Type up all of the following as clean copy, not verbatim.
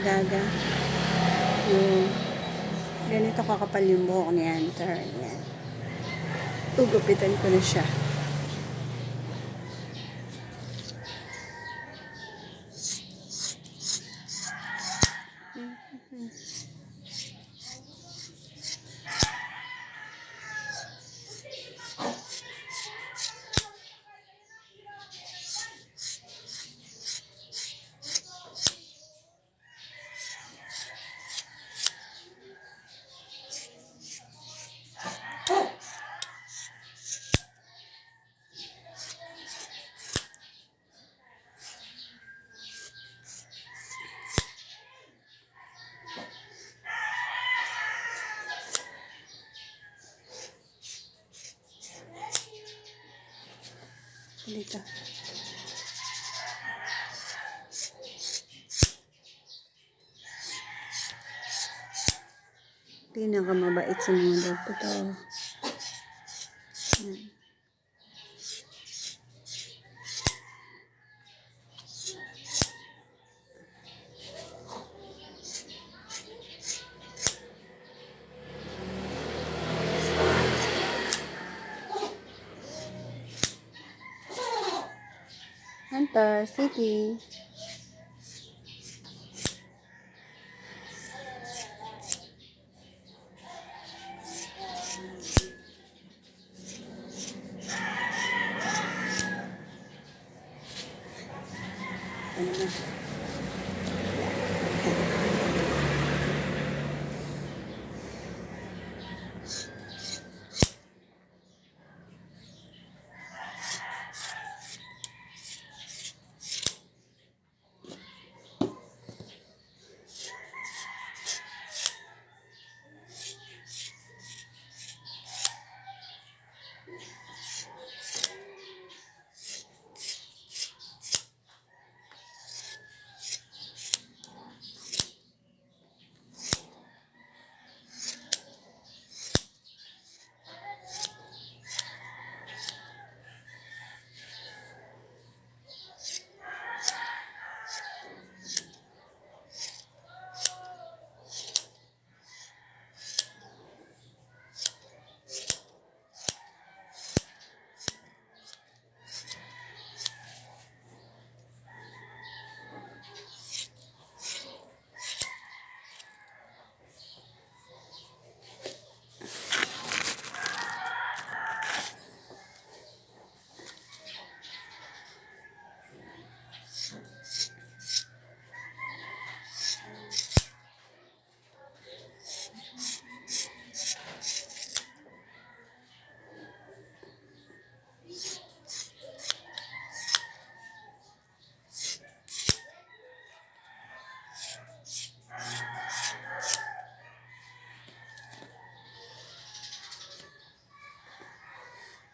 Gaga. Yung ganito kakapal yung buhok ni Hunter. Yan. Ugupitan ko na siya. Dito. Pinakamabait sa mga dog ko to. Yan. Hunter, City. Ano na?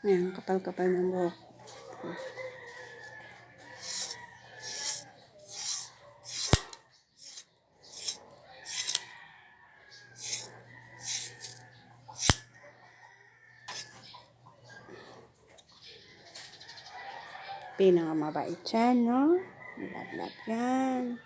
Ayan, kapal-kapal ng buhok. Pinakamabait yan, no? Lap-lap yan.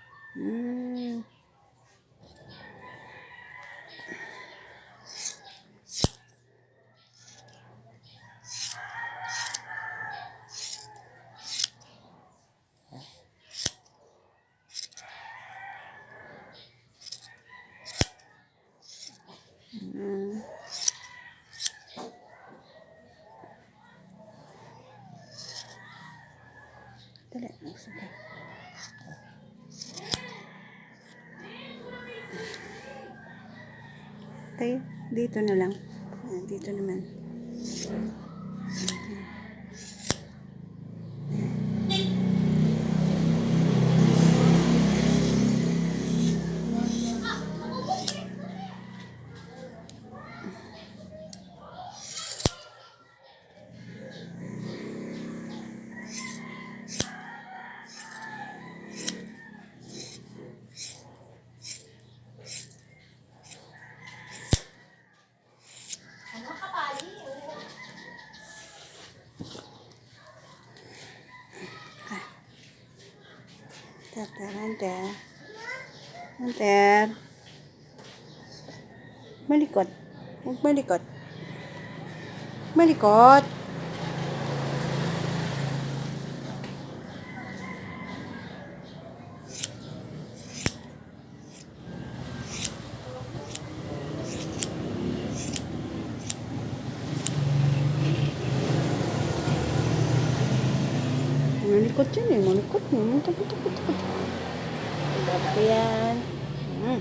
Dali, magsabay. Tayo, dito na lang. Dito naman. Tap-taran, Hunter. Malikot. Huwag malikot. Malikot. Malikot yan eh. Malikot. Takot. Dapat yan. Ayan.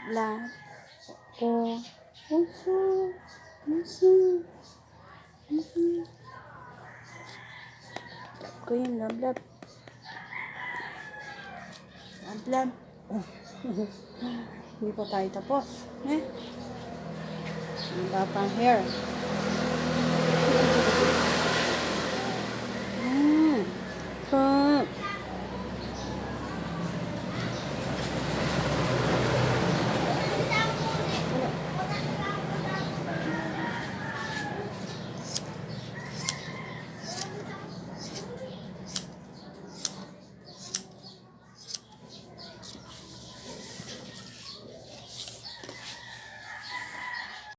Lab. Puso. Lab ko yun. Lab. Oh. Hindi pa tayo tapos. Iba pang hair.